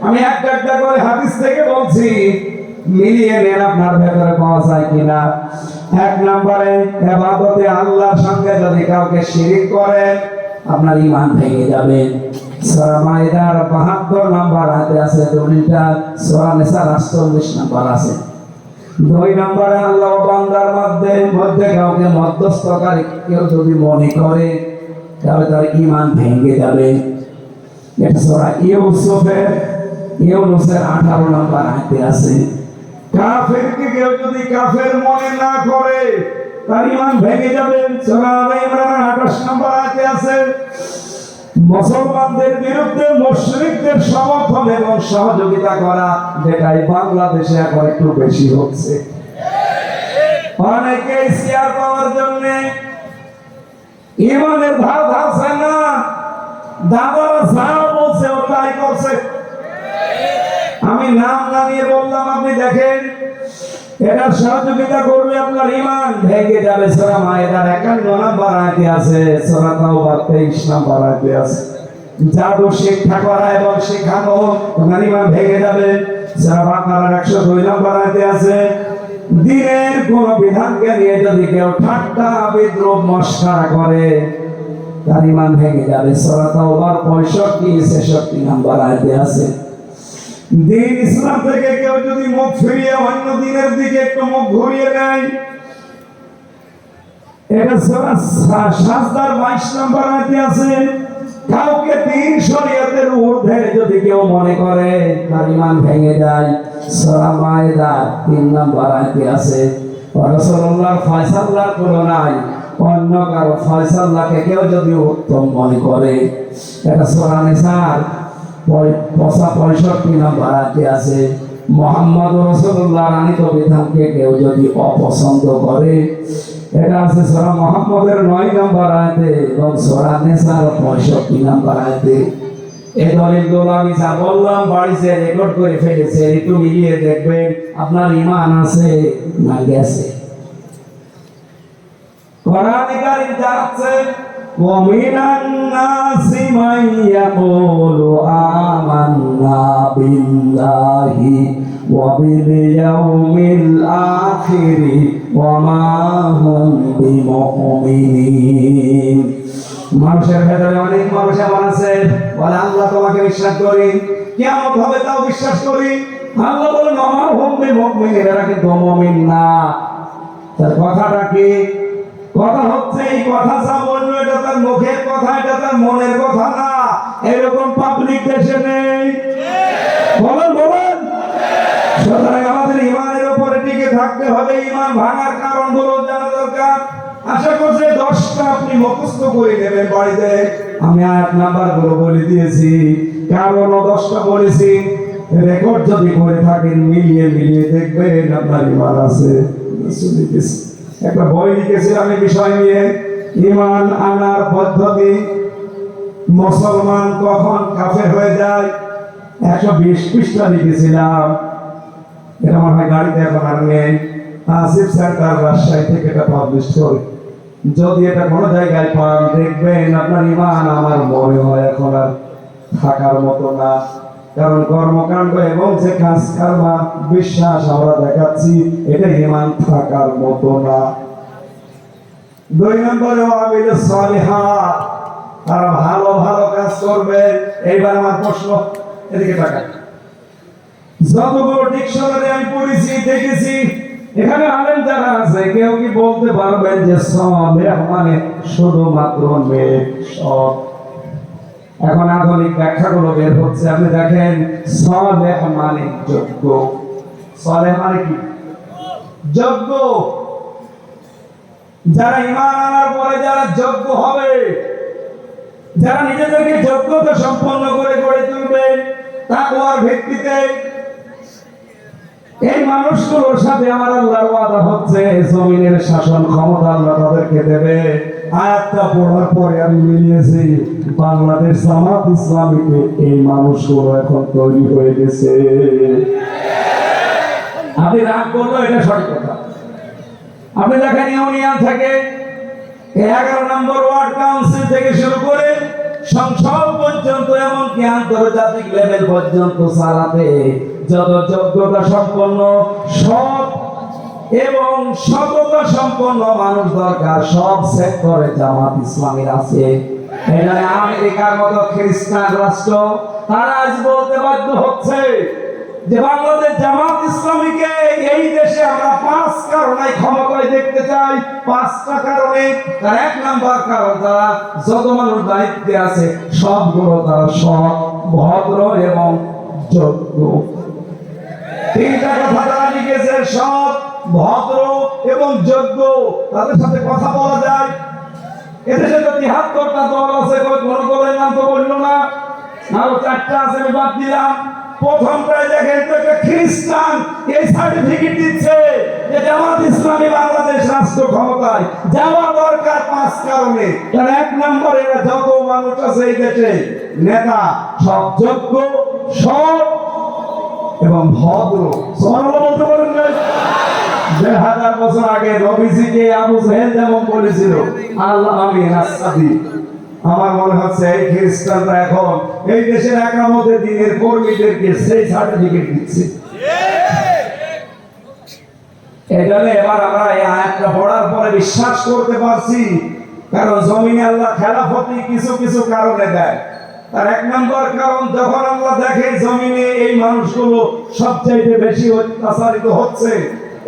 আমি একটা একটা করে হাদিস থেকে বলছি, মিলিয়ে নেন আপনার ভেতরে পাওয়া যায় কিনা। 1 নম্বরে, ইবাদতে আল্লাহর সঙ্গে যদি কাউকে শিরিক করেন, আপনার ঈমান ভেঙে যাবে। সূরা মাইদার 72 নম্বর আয়াতে আছে দলিলটা, সূরা নিসার 48 নম্বর আছে। 2 নম্বরে, আল্লাহ ও বান্দার মধ্যে কাউকে মধ্যস্থকারী কেউ যদি মনে করে, তাহলে তার ঈমান ভেঙে যাবে। এটা সূরা ইউসুফের 18 নম্বর আয়াতে আছে। কাফেরকে কেউ যদি কাফের মনে না করে, তার ঈমান ভেঙে যাবে। সূরা আলে ইমরান 28 নম্বর আয়াতে আছে। মুসলমানদের বিরুদ্ধে মুশরিকদের সমর্থন এবং সহযোগিতা করা, যেটাই বাংলাদেশে এখন একটু বেশি হচ্ছে। অনেকে শেয়ার পাওয়ার জন্য ঈমানের ধার ধারছে না, দাদারা যা বলছে ওটাই করছে। আমি নাম না নিয়ে বললাম, আপনি দেখেন, এটা সহযোগিতা করলে আপনার ঈমান ভেঙে যাবে। সূরা মাইদার 51 নম্বর আয়াতে আছে, সূরা তাওবার 23 নম্বর আয়াতে আছে। জাদু শিক্ষা করা এবং শেখানো, আপনার ঈমান ভেঙে যাবে। সূরা বাকারার 102 নম্বর আয়াতে আছে। দ্বীনের কোন বিধানকে নিয়ে যদি কেউ ঠাট্টা বিদ্রুপ মশকরা করে, তার ঈমান ভেঙে যাবে। সূরা তাওবার 65-66 নম্বর আয়াতে আছে। দ্বীন ইসলাম থেকে কেউ যদি মুখ ফিরিয়ে অন্য দ্বীনের দিকে একটু মুখ ঘুরিয়ে নেয়, এটা সূরা সাজদার 22 নম্বর আয়াতে আছে। কাউকে দ্বীন শরীয়তের ঊর্ধ্বে যদি কেউ মনে করে, তার ঈমান ভেঙে যায়। সূরা মাইদা 3 নম্বর আয়াতে আছে। রাসূলুল্লাহর ফয়সালার তুলনায় অন্য কারো ফয়সালাকে কেউ যদি উত্তম মনে করে, এটা সূরা নিসার 65 নম্বর আয়াতে আছে। মুহাম্মদ রাসূলুল্লাহর আনিত বিধানকে কেউ যদি অপছন্দ করে, এটা আছে সূরা মুহাম্মদের 9 নম্বর আয়াতে এবং সূরা নিসার 65 নম্বর আয়াতে। এই দলিলগুলো আমি যা বললাম বাড়িতে রেকর্ড করে ফেলেছে, একটু মিলিয়ে দেখবেন আপনার ঈমান আছে না গেছে। কোরআনে কারীম জানাচ্ছে, وَمِنَ النَّاسِ مَن يَقُولُ آمَنَّا بِاللَّهِ وَبِالْيَوْمِ الْآخِرِ وَمَا هُمْ بِمُؤْمِنِينَ। মানুষের ভেতরে অনেক মানুষ এমন আছে, বলে আল্লাহ তোমাকে বিশ্বাস করি, কিয়ামত হবে তাও বিশ্বাস করি। আল্লাহ বলেন ওমা হুম বিমুমিনিন, এরা কিন্তু মুমিন না। তার কথাটা কি? কথা হচ্ছে এই কথা যা বললো এটা তার মুখের কথা, এটা তার মনের কথা না। এরকম পাবলিক দেশে নেই। বলেন বলেন। সুতরাং আমাদের ঈমানের উপরে টিকে থাকতে হবে। ঈমান ভাঙার কারণগুলো জানা দরকার। আশা করছি 10টা আপনি মুখস্থ করে নেবেন বাড়িতে। আমি আয়াত নাম্বার গুলো বলে দিয়েছি, কারণ 10টা বলেছি। রেকর্ড যদি করে থাকেন মিলিয়ে মিলিয়ে দেখবেন আপনার ইমান আছে। একটা বই লিখেছিলাম এই বিষয় নিয়ে, ইমান আনার পদ্ধতি, মুসলমান কখন কাফের হয়ে যায়। 120 পৃষ্ঠা লিখেছিলাম। এটা আমার হয় গাড়িতে এখন আর নেই। আসিফ সেন্টার রাজশাহী থেকে এটা পাবলিশ করে। যদি এটা কোনো জায়গায় পান দেখবেন আপনার ইমান আমার মনে হয় এখন আর থাকার মতো না। কারণ কর্মকাণ্ড এবং যে কাজ কারবার বিশ্বাস আমরা দেখাচ্ছি এটা ইমান থাকার মতো না। 2 নম্বরে আমিলে সালিহাত, তারা ভালো ভালো কাজ করবে। এইবার আমার প্রশ্ন, এদিকে তাকান। যতগুলো ডিকশনারি আমি পড়েছি দেখেছি, এখানে আলেম যারা আছে কেউ কি বলতে পারবেন যে সালেহ মানে শুধুমাত্র নেক সৎ? এখন আধুনিক ব্যাখ্যাগুলো বের হচ্ছে। আপনি দেখেন, সালেহ মানে যোগ্য। সালেহ মানে কি? যোগ্য। যারা ঈমান আনার পরে যারা যোগ্য হবে, যারা নিজেদেরকে যোগ্যতা সম্পন্ন করে গড়ে তুলবে তাকওয়ার ভিত্তিতে, এই মানুষগুলোর সাথে আমার আল্লাহর ওয়াদা হচ্ছে জমিনের শাসন ক্ষমতা আল্লাহ তাদেরকে দেবে। আয়াতটা পড়ার পরে আমি মিলিয়েছি, বাংলাদেশ জামাত ইসলামীতে এই মানুষগুলো এখন তৈরি হয়ে গেছে। আপনি রাগ করলো, এটা সঠিক কথা। আপনি দেখেন ইউনিয়ন থেকে 11 নম্বর ওয়ার্ড কাউন্সিল থেকে শুরু করে সংসদ পর্যন্ত, এমনকি আন্তর্জাতিক লেভেল পর্যন্ত চালাতে যত যোগ্যতা সম্পন্ন, সৎ এবং সততা সম্পন্ন মানুষ দরকার, সব সেক্টরে জামাত ইসলামীর আছে। এখানে আমেরিকার মতো খ্রিস্টান রাষ্ট্র তারা আজ বলতে বাধ্য হচ্ছে যে বাংলাদেশ জামাত ইসলামীকে এই দেশে আমরা 5 কারণে ক্ষমতায় দেখতে চাই। 5টা কারণে। তার 1 নাম্বার কারণ, তারা যত মানুষ দায়িত্বে আছে সবগুলো তারা সৎ, ভদ্র এবং যোগ্য। 3টা কথা তারা লিখেছে, সৎ, ভদ্র এবং যোগ্য। তাদের সাথে কথা বলা যায়। এদেশে তো 73টা দল আছে, কোনো দলের নাম তো বললো না। আরো 4টা আছে, আমি বাদ দিলাম। প্রথমটাই দেখেন তো একটা খ্রিস্টান এই সার্টিফিকেট দিচ্ছে যে জামাত ইসলামী বাংলাদেশ রাষ্ট্র ক্ষমতায় যাওয়া দরকার 5 কারণে। তার 1 নম্বরে এরা যত মানুষ আছে এই দেশে নেতা সব যোগ্য, সৎ এবং ভদ্র। সুবহানাল্লাহ বলতে পারেন না? 1000 বছর আগে নবীজিকে আবু জাহেল যেমন বলেছিল আল্লাহ আমিন আসসাদি, আমার মনে হচ্ছে এই খ্রিস্টানরা এখন এই দেশের একামতে দিনের কর্মীদেরকে সেই সার্টিফিকেট দিচ্ছে। এখানে এবার আমরা এই আয়াতটা পড়ার পরে বিশ্বাস করতে পারছি, কারণ জমিনে আল্লাহ খেলাফতি কিছু কিছু কারণে দেয়। তার 1 নম্বর কারণ, যখন আল্লাহ দেখে জমিনে এই মানুষগুলো সবচাইতে বেশি অত্যাচারিত হচ্ছে,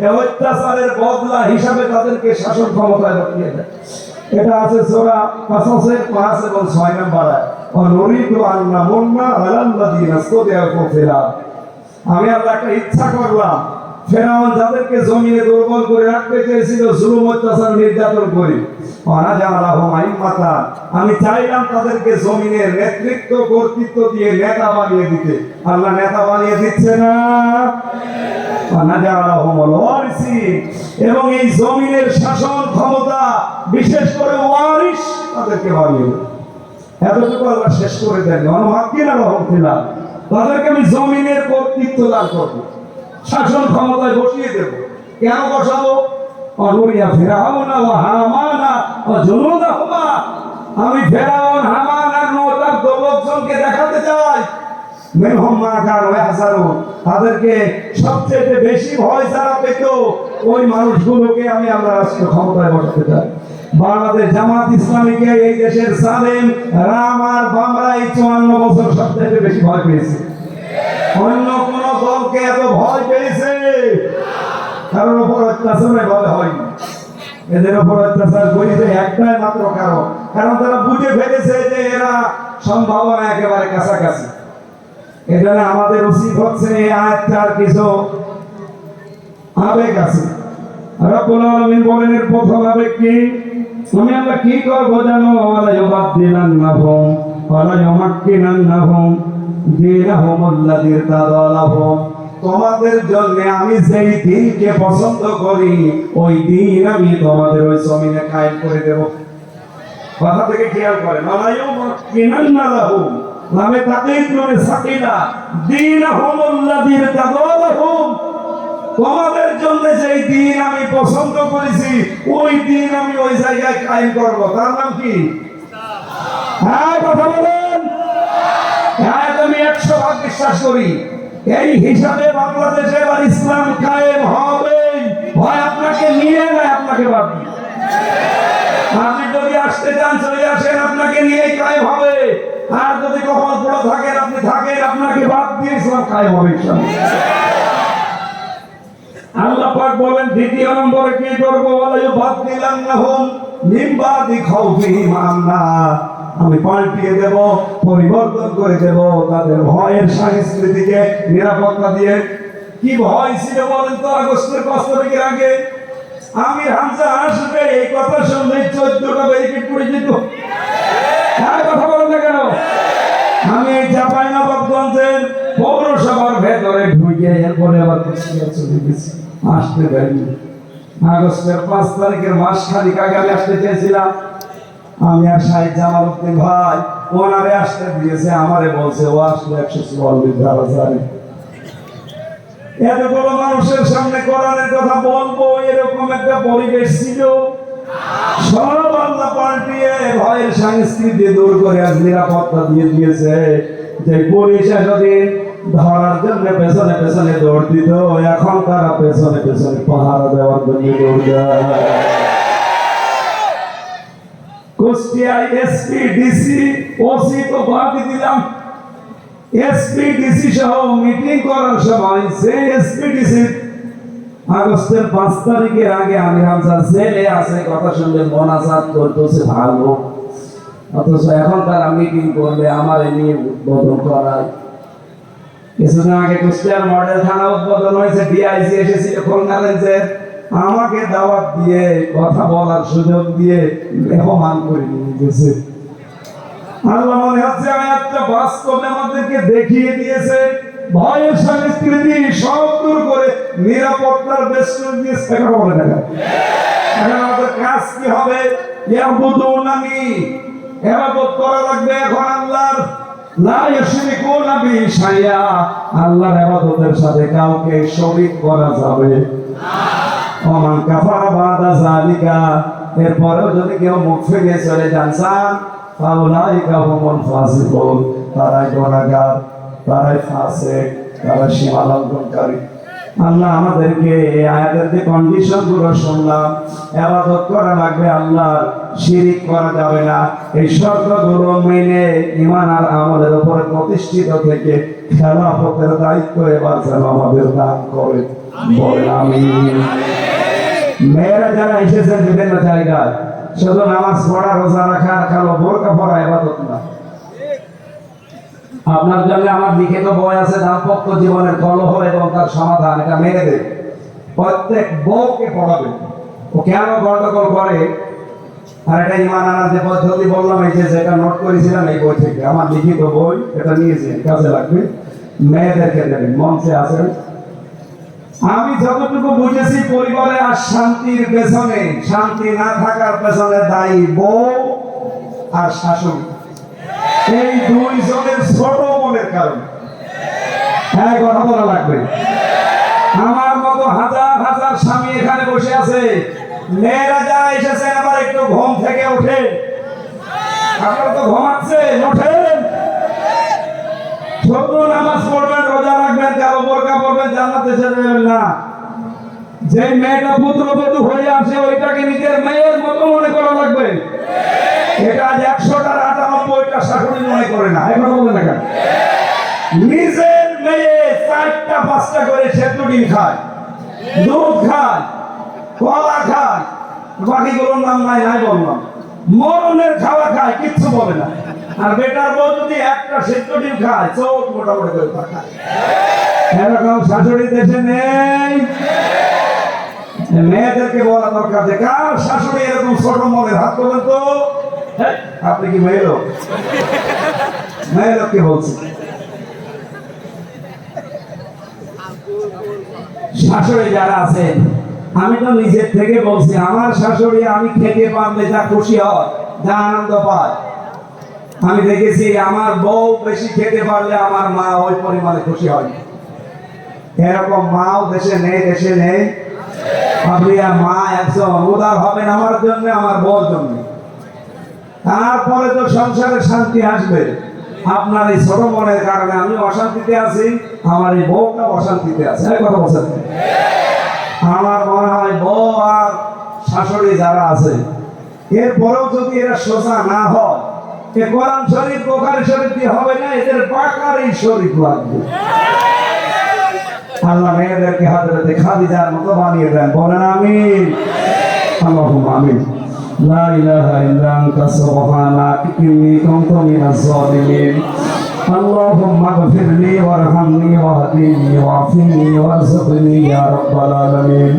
এই অত্যাচারের বদলা হিসাবে তাদেরকে শাসন ক্ষমতায় বসিয়ে দেয়। এটা আছে সূরা কাসাসের 5 এবং 6 নম্বর আয়াত। অনুরিদু আন নামুন্না আলাল্লাযিনা ইসতাদআফু ফিল আরদ। আমি আল্লাহ একটা ইচ্ছা করলাম, ফেরাউন যাদেরকে জমিনে দুর্বল করে রাখতে চেয়েছিল, জুলুম অত্যাচার নির্যাতন করে, ওয়ানাজালাহুম আইম্মাতা, আমি চাইলাম তাদেরকে জমিনের নেতৃত্ব কর্তৃত্ব দিয়ে নেতা বানিয়ে দিতে। আল্লাহ নেতা বানিয়ে দিচ্ছে না? এবং এই জমিনের শাসন ক্ষমতা বিশেষ করে ওয়ারিস তাদেরকে বানিয়ে দেন। এতটুকু আল্লাহ শেষ করে দেন, তাদেরকে আমি জমিনের কর্তৃত্ব দান করবো, শাসন ক্ষমতায় বসিয়ে দেব। কেন বসাবো? আমি ফেরাউন, হামান আর তার দলজনকে দেখাতে চাই তাদেরকে সবচেয়ে বেশি ভয় যারা পেত ওই মানুষগুলোকে আমি আমরা রাষ্ট্র ক্ষমতায় বসাতে চাই। বাংলাদেশ জামাত ইসলামীকে এই দেশের সালেম, রাম আর বাংলা এই 54 বছর সবচেয়ে বেশি ভয় পেয়েছে। অন্য কোন দলকে এত ভয় পেয়েছে? কারোর উপর অত্যাচার এভাবে হয়নি। এদের উপর অত্যাচার করেছে একটাই মাত্র কারণ তারা বুঝে ফেলেছে যে এরা সম্ভাবনা একেবারে কাছাকাছি। এখানে আমাদের উচিত হচ্ছে এই আয়াতটার কিছু আবেগ আছে, রব্বুল আলামিন বলেন এর প্রথম হবে কি, আমি আল্লাহ কি করব জানো, ওয়ালা ইউবাদদিলান্নাহুম ওয়ালা ইউমাক্কিনান্নাহুম দীনাহুম আল্লাযী ইরতাদা লাহুম। তোমাদের জন্য আমি যেই দিনকে পছন্দ করি ওই দিন আমি তোমাদের ওই জমিনে কায়েম করে দেব। কথা থেকে খেয়াল করেন, ওয়ালা ইউমাক্কিনান্না লাহুম নামে তাকঈদ নূনে সাকিনা দীনাহুম আল্লাযী ইরতাদা লাহুম। তোমাদের জন্য যেই দিন আমি পছন্দ করেছি ওই দিন আমি ওই জায়গায় কায়েম করব। তার নাম কি? হ্যাঁ, কথা বলেন। হ্যাঁ, আমি 100% বিশ্বাস করি। এই হিসাবে বাংলাদেশে এবার ইসলাম কায়েম হবে, হয় আপনাকে নিয়ে নয় আপনাকে বাদ দিয়ে। আপনি যদি আসতে চান চলে আসেন, আপনাকে নিয়েই কায়েম হবে। আর যদি কপাল পোড়া থাকেন আপনি থাকেন, আপনাকে বাদ দিয়ে ইসলাম কায়েম হবে ইনশাআল্লাহ। আল্লাহ পাক বলেন দ্বিতীয় নম্বরে কি করব, ওয়ালা ইউবাদদিলান্নাহুম মিন বাদি খাউফিহিম আমনা। আমি পাল্টিয়ে দেব, পরিবর্তন করে দেব তাদের ভয়ের সংস্কৃতিকে নিরাপত্তা দিয়ে। কি ভয় ছিল বলেন তো আগস্টের 5 তারিখের আগে? আমির হামজা আসবে এই কথা শুনলে 14টা ব্যারিকেড পড়ে যেত। হ্যাঁ, কথা বলেন না কেন? আমি চাঁপাইনবাবগঞ্জের পৌরসভার ভেতরে ঢুকে এরপরে আবার কুষ্টিয়া চলে গেছি, আসতে পারিনি। আগস্টের 5 তারিখের মাস খানিক আগে আমি আসতে চেয়েছিলাম। আমি আর শাহিদ জামাল উদ্দিন ভাই ওনারে আসতে দিয়েছে, আমারে বলছে ও আসলে 144 ধারা জারি। এতগুলো মানুষের সামনে কোরআনের কথা বলবো এরকম একটা পরিবেশ ছিল। সব আল্লাহ পাল্টিয়ে ভয়ের সংস্কৃতি দূর করে আজ নিরাপত্তা দিয়ে দিয়েছে। যে পুলিশ এতদিন ধরার জন্য পেছনে পেছনে দৌড় দিত, এখন তারা পেছনে পেছনে পাহারা দেওয়ার জন্য দৌড় দেয়। কুষ্টিয়ায় এসপি ডিসি ওসি তো বাদ দিলাম, এসপি ডিসি সহ মিটিং করার সময় সে এসপি ডিসি আগস্টের 5 তারিখের আগে আমি হামজা জেলে আছে কথা শুনলে মোনাজাত করতেছে ভালো, অথচ এখন তারা মিটিং করলে আমার নিয়ে উদ্বোধন করায়। কিছুদিন আগে কুষ্টিয়ার মডেল থানা উদ্বোধন হয়েছে, ডিআইজি এসেছিল খুলনাগঞ্জে, আমাকে দাওয়াত দিয়ে কথা বলার সুযোগ দিয়ে মেহমান করে নিয়ে গেছে। আল্লাহ মনে হচ্ছে আয়াতটা বাস্তবে আমাদেরকে দেখিয়ে দিয়েছে ভয়ের সংস্কৃতি সব দূর করে নিরাপত্তার বেষ্টন দিয়ে সেটা বলে দেখা। এখন আমাদের কাজ কি হবে? ইয়াবুদুনানি, ইবাদত করা লাগবে এখন আল্লাহর। লা ইউশরিকুনা বিহি শাইআ, আল্লাহর ইবাদতের সাথে কাউকে শরীক করা যাবে না। ওমান কাফারা বাদা যালিকা, এরপরেও যদি কেউ মুখ ফিরিয়ে চলে যান ফাউলাইকা হুমুল ফাসিকুন, তারাই গুনাহগার, তারাই ফাসিক, তারা সীমা লঙ্ঘনকারী। আল্লাহ আমাদেরকে এই আয়াতের যে কন্ডিশন গুলো শুনলাম, ইবাদত করা লাগবে আল্লাহর, শিরিক করা যাবে না, এই শর্তগুলো মেনে ঈমান আর আমলের উপরে প্রতিষ্ঠিত থেকে খেলাফতের দায়িত্ব এবার যেন আমাদের দান করে, বলেন আমিন। মেয়েরা যারা এসেছেন বিভিন্ন জায়গায়, শুধু নামাজ পড়া রোজা রাখা আর কালো বোরকা পরা ইবাদত না। আপনার জন্য আমার লিখিত বই আছে দাম্পত্য জীবনের কলহ এবং তার সমাধান, এটা মেয়েদের প্রত্যেক বউকে পড়াবে। ও কেন গন্ডগোল করে আর এটা ঈমান আনার যে পদ্ধতি বললাম, এই যে যেটা নোট করেছিলাম এই বই থেকে, আমার লিখিত বই, এটা নিয়েছি, কাজে লাগবে। মেয়েদেরকে দেবেন, মঞ্চে আছেন। আমি যতটুকু বুঝেছি পরিবারে আর শান্তির পেছনে, শান্তি না থাকার পেছনে দায়ী বউ আর শাশুড়ি, এই দুইজনের ছোট মনের কারণে। হ্যাঁ, কথা বলা লাগবে। আমার মতো হাজার হাজার স্বামী এখানে বসে আছে, মেয়েরা যারা এসেছেন আবার একটু ঘুম থেকে ওঠেন। আপনারা তো ঘুমাচ্ছেন, ওঠেন। শুধু নামাজ পড়বেন, রোজা রাখবেন, কালো বোরকা পড়বেন, জান্নাতে যেতে যাবেন না। যে মেয়েটা পুত্রবধূ হয়ে আসে ওইটাকে নিজের মেয়ের মতো মনে করা লাগবে। এটা আজ 100টার 98টা শাশুড়ি মনে করে না, এখন বলবে না কেন? নিজের মেয়ে 4টা 5টা করে সেদ্ধ ডিম খায়, দুধ খায়, কলা খায়, বাকিগুলোর নাম নাই নাই বললাম, মরণের খাওয়া খায়, কিচ্ছু বলে না। আর বেটার বউ যদি একটা সেদ্ধ ডিম খায়, চোখ মোটামুটি করে পাঠায়। এরকম শাশুড়ি দেশে নেই। মেয়েদেরকে বলা দরকার যে কার শাশুড়ি এরকম ছোট মনের হাত করবেন তো। হ্যাঁ, আপনি কি মেয়ে লোক? মেয়ে লোককে বলছি। শাশুড়ি যারা আছেন, আমি তো নিজের থেকে বলছি, আমার শাশুড়ি আমি খেতে পারলে যা খুশি হয়, যা আনন্দ পায়। আমি দেখেছি আমার বউ বেশি খেতে পারলে আমার মা ওই পরিমাণে খুশি হয়। এরকম মাও দেশে নেই, দেশে নেই। আপনি মা একজন উদার হবেন আমার জন্য, আমার বউর জন্য, তারপরে তো সংসারে শান্তি আসবে। আপনার এই ছোট মনের কারণে আমি অশান্তিতে আছি, আমার এই বউটা অশান্তিতে আছে। এই কথা বলছেন। আমার মনে হয় বউ আর শাশুড়ি যারা আছে, এরপরেও যদি এরা সোজা না হয়, কোরআন শরীফ বুখারী শরীফ দিয়ে হবে না, এদের পাকারই শরীফ লাগবে। আল্লাহ মেয়েদেরকে হযরত খাদিজার মতো বানিয়ে দেন, বলেন আমিন। আল্লাহুম্মা আমিন। লা ইলাহা ইল্লা আনতা সুবহানাকা ইন্নী কুনতু মিনাজ জালিমিন। আল্লাহুম্মা গফিরলি ওয়ারহামনি ওয়াহদিনি ওয়াফিনি ওয়ারযুকনি ইয়া রাব্বাল আলামিন।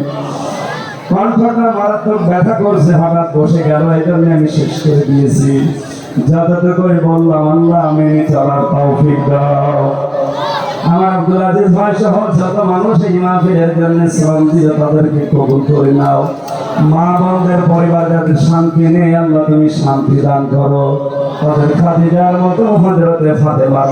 কণ্ঠটা মারাত্মক ব্যথা করছে, হঠাৎ বসে গেল, এই জন্য আমি শেষ করে দিয়েছি। যতটুকু বললাম আল্লাহ মেনে চলার তৌফিক দাও। আমার আব্দুল আজিজ ভাই সহ যত মানুষ এই মাহফিলের জন্য শ্রম দিল, তাদেরকে কবুল করে নাও। মা বোনদের পরিবার যাদের শান্তি নেই, আল্লাহ তুমি শান্তি দান করো। তাদের খাদিজার মতো হযরতে ফাতেমার